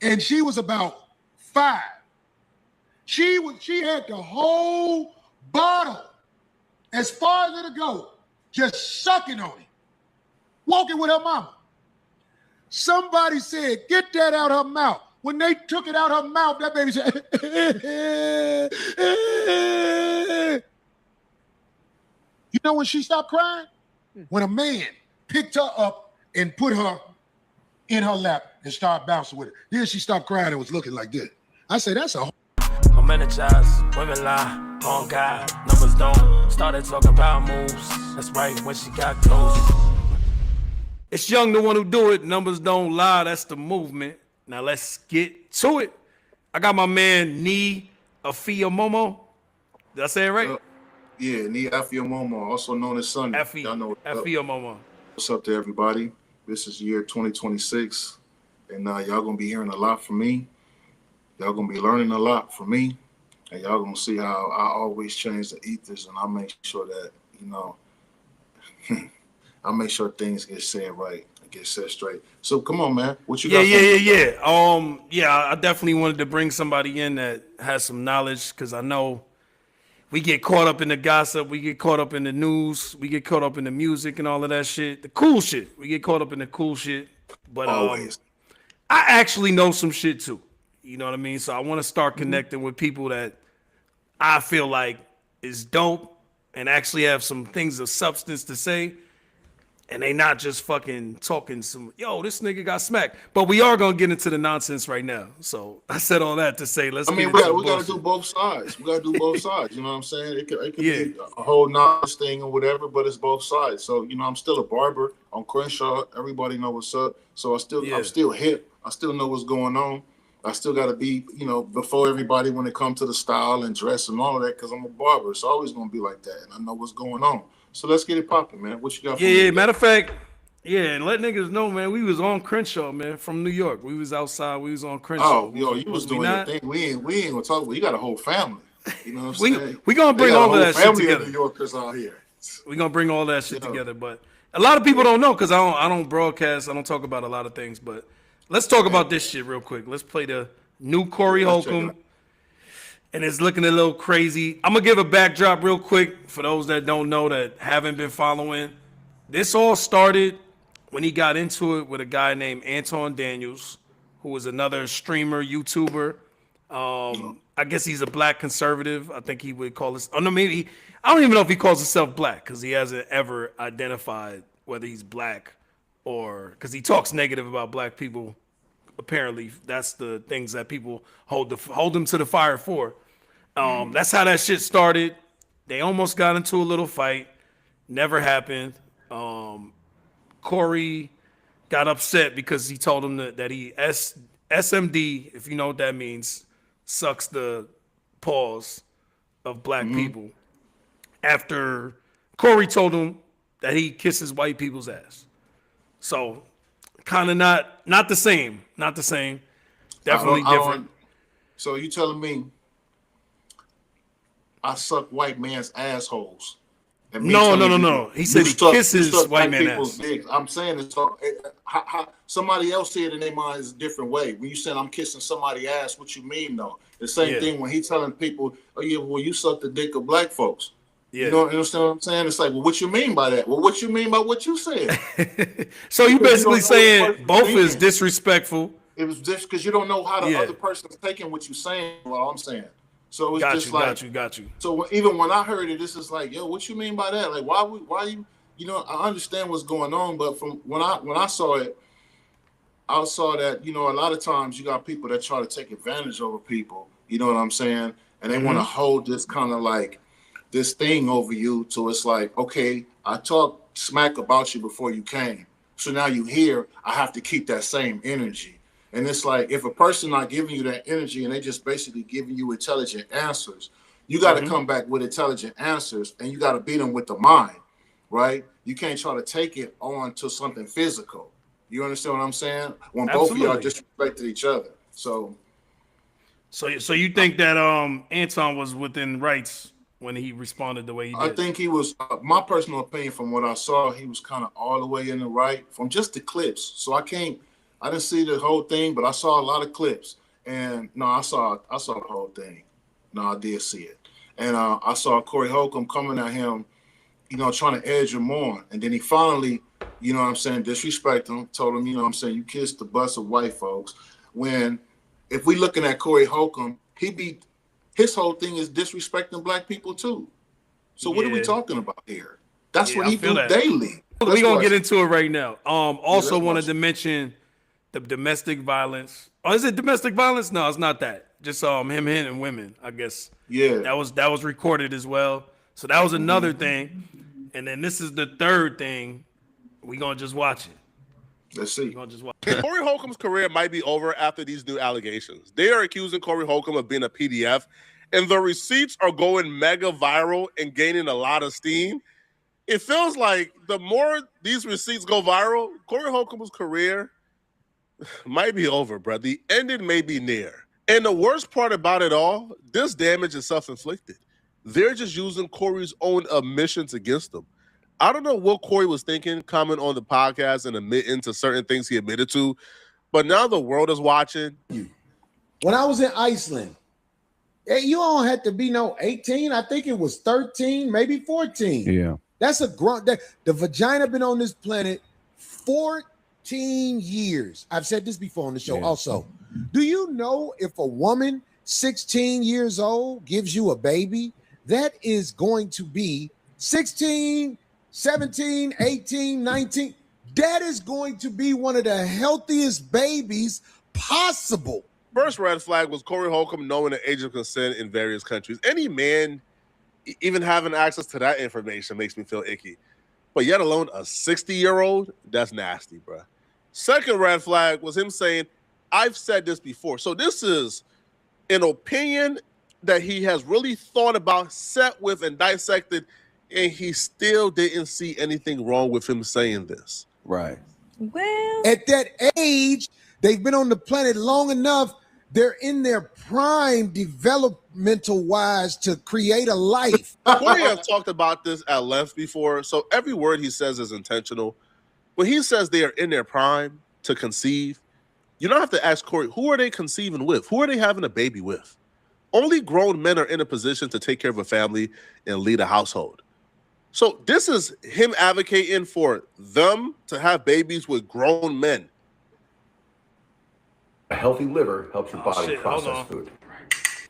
and she was about 5. She had the whole bottle as far as it'll go, just sucking on it, walking with her mama. Somebody said, "Get that out her mouth." When they took it out her mouth, that baby said, You know when she stopped crying? When a man picked her up and put her in her lap and started bouncing with her. Then she stopped crying and was looking like this. I said, that's a... I'm energized, women lie, on God, numbers don't. Started talking power moves, that's right, when she got close. It's Young, the one who do it, numbers don't lie, that's the movement. Now let's get to it. I got my man, Aomo. Did I say it right? Yeah, Aomo, also known as Sonny. Y'all know Aomo. What's up to everybody? This is year 2026, and y'all gonna be hearing a lot from me. Y'all gonna be learning a lot from me, and y'all gonna see how I always change the ethers, and I make sure that, I make sure things get said right, get said straight. So come on, man. What you got? I definitely wanted to bring somebody in that has some knowledge, because I know we get caught up in the gossip, we get caught up in the news, we get caught up in the music and all of that shit. The cool shit. We get caught up in the cool shit. But always. I actually know some shit too. You know what I mean? So I want to start connecting with people that I feel like is dope and actually have some things of substance to say. And they not just fucking talking some, yo, this nigga got smacked. But we are going to get into the nonsense right now. So I said all that to say, we got to do both sides. We got to do both sides. You know what I'm saying? It could be a whole nonsense thing or whatever, but it's both sides. So, I'm still a barber on Crenshaw. Everybody know what's up. So I'm still hip. I still know what's going on. I still got to be, before everybody when it comes to the style and dress and all of that, because I'm a barber. It's always going to be like that. And I know what's going on. So let's get it popping, man. What you got for me? Yeah, matter of fact, and let niggas know, man, we was on Crenshaw, man, from New York. We was outside. We was on Crenshaw. Oh, you was doing your thing. We ain't gonna talk about. You got a whole family. You know what I'm saying? We gonna bring all of that shit together. New Yorkers out here. We gonna bring all that shit together. But a lot of people don't know, because I don't broadcast. I don't talk about a lot of things. But let's talk about this shit real quick. Let's play the new Corey Holcomb. And it's looking a little crazy. I'm going to give a backdrop real quick for those that don't know, that haven't been following. This all started when he got into it with a guy named Anton Daniels, who was another streamer, YouTuber. I guess he's a black conservative. I think he would call this. Oh, no, maybe. I don't even know if he calls himself black, because he hasn't ever identified whether he's black or, because he talks negative about black people. Apparently, that's the things that people hold him to the fire for. That's how that shit started. They almost got into a little fight. Never happened. Corey got upset because he told him that he SMD, if you know what that means, sucks the paws of black people. After Corey told him that he kisses white people's ass. So kind of not the same. Not the same. Definitely different. So you telling me I suck white man's assholes? No. He said he kisses white man's ass. Dicks. I'm saying it's how somebody else see it in their mind is a different way. When you said I'm kissing somebody's ass, what you mean though? The same thing when he telling people, oh yeah, well you suck the dick of black folks. Yeah. You understand what I'm saying? It's like, well, what you mean by that? Well, what you mean by what you said? So you basically saying both is disrespectful. It was just because you don't know how the other person's taking what you're saying. Well, I'm saying. So it's got you. So even when I heard it, this is like, yo, what you mean by that? Like, why you? I understand what's going on, but from when I saw it, I saw that a lot of times you got people that try to take advantage over people. You know what I'm saying? And they want to hold this kind of like this thing over you. So it's like, okay, I talked smack about you before you came. So now you here, I have to keep that same energy. And it's like, if a person not giving you that energy and they just basically giving you intelligent answers, you got to come back with intelligent answers, and you got to beat them with the mind, right? You can't try to take it on to something physical. You understand what I'm saying? When both of y'all disrespected each other. So you think that Anton was within rights when he responded the way he did? I think he was, my personal opinion from what I saw, he was kind of all the way in the right from just the clips. So I can't I didn't see the whole thing, but I saw a lot of clips. And no, I saw the whole thing. No, I did see it. And I saw Corey Holcomb coming at him, you know, trying to edge him on. And then he finally, you know what I'm saying, disrespect him, told him, you know what I'm saying, you kissed the butts of white folks. When, if we looking at Corey Holcomb, his whole thing is disrespecting black people too. So what are we talking about here? That's what he do daily. We're going to get into it right now. Also wanted to mention the domestic violence. Oh, is it domestic violence? No, it's not that. Just him hitting women, I guess. Yeah. That was recorded as well. So that was another thing. And then this is the third thing. We're going to just watch it. Let's see. Corey Holcomb's career might be over after these new allegations. They are accusing Corey Holcomb of being a PDF, and the receipts are going mega viral and gaining a lot of steam. It feels like the more these receipts go viral, Corey Holcomb's career might be over, bro. The ending may be near. And the worst part about it all, this damage is self-inflicted. They're just using Corey's own admissions against him. I don't know what Corey was thinking coming on the podcast and admitting to certain things he admitted to, but now the world is watching. When I was in Iceland, you don't have to be no 18. I think it was 13, maybe 14. Yeah. That's a grunt. The vagina been on this planet 14 years. I've said this before on the show also. Do you know if a woman 16 years old gives you a baby, that is going to be 16, 17, 18, 19. That is going to be one of the healthiest babies possible. First red flag was Corey Holcomb knowing the age of consent in various countries. Any man even having access to that information makes me feel icky. But yet alone a 60-year-old, that's nasty, bro. Second red flag was him saying, I've said this before. So this is an opinion that he has really thought about, sat with, and dissected, and he still didn't see anything wrong with him saying this. Right. Well, at that age, they've been on the planet long enough. They're in their prime developmental wise to create a life. Corey has talked about this at length before, so every word he says is intentional. When he says they are in their prime to conceive, you don't have to ask Corey, who are they conceiving with? Who are they having a baby with? Only grown men are in a position to take care of a family and lead a household. So this is him advocating for them to have babies with grown men. A healthy liver helps your body process food.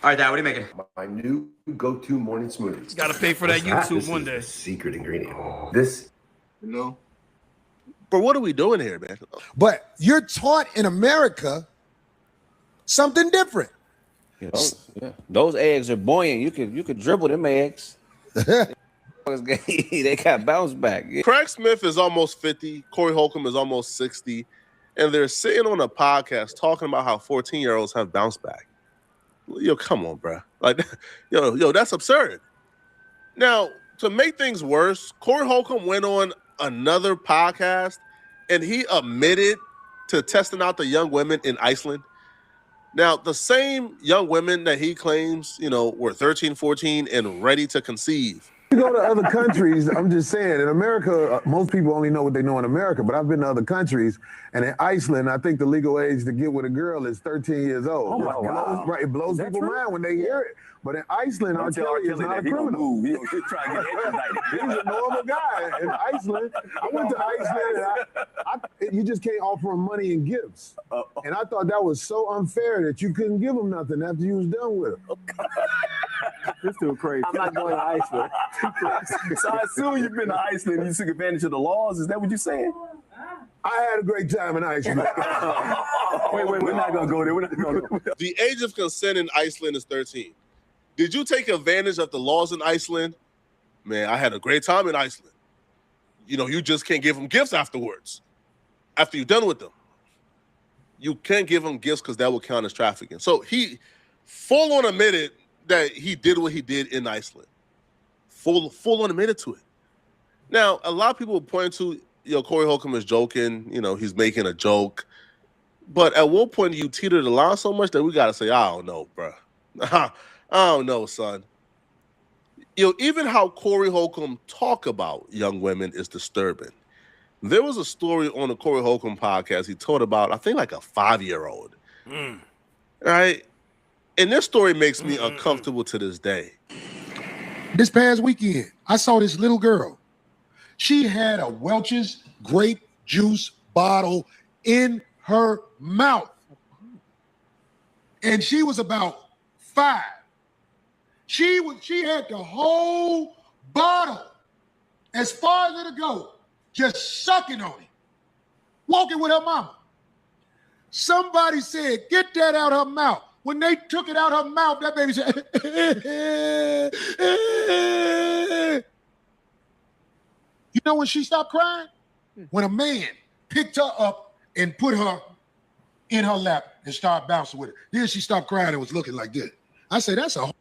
All right, Dad, what are you making? My new go-to morning smoothie. Got to pay for that YouTube one day. This is the secret ingredient. This, you know. But what are we doing here, man? But you're taught in America something different. Those eggs are buoyant. You could dribble them eggs. They got bounce back. Craig Smith is almost 50. Corey Holcomb is almost 60. And they're sitting on a podcast talking about how 14-year-olds have bounce back. Yo, come on, bro. Like, yo, that's absurd. Now, to make things worse, Corey Holcomb went on another podcast and he admitted to testing out the young women in Iceland. Now, the same young women that he claims, were 13, 14 and ready to conceive. You go to other countries, I'm just saying, in America, most people only know what they know in America, but I've been to other countries, and in Iceland, I think the legal age to get with a girl is 13 years old. Oh, my God. It blows people's mind when they hear it. But in Iceland, R. Kelly is not a criminal. He's a normal guy in Iceland. I went to Iceland, and you just can't offer him money and gifts. And I thought that was so unfair that you couldn't give him nothing after you was done with him. This too crazy. I'm not going to Iceland. So I assume you've been to Iceland and you took advantage of the laws. Is that what you're saying? I had a great time in Iceland. Wait, we're not going to go there. We're not going to go there. The age of consent in Iceland is 13. Did you take advantage of the laws in Iceland? Man, I had a great time in Iceland. You just can't give them gifts afterwards. After you're done with them. You can't give them gifts because that will count as trafficking. So he full on admitted that he did what he did in Iceland. Full on admitted to it. Now, a lot of people point to, Corey Holcomb is joking. He's making a joke. But at what point do you teeter the line so much that we got to say, I don't know, bro. I don't know, son. Even how Corey Holcomb talk about young women is disturbing. There was a story on the Corey Holcomb podcast he told about, I think, like a 5-year-old. Right? And this story makes me uncomfortable to this day. This past weekend, I saw this little girl. She had a Welch's grape juice bottle in her mouth. And she was about 5. She had the whole bottle as far as it'll go, just sucking on it, walking with her mama. Somebody said, get that out her mouth. When they took it out her mouth, that baby said, you know when she stopped crying? When a man picked her up and put her in her lap and started bouncing with her. Then she stopped crying and was looking like this. I said, that's a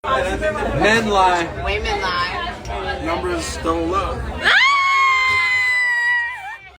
Men lie. Women lie. Numbers don't lie.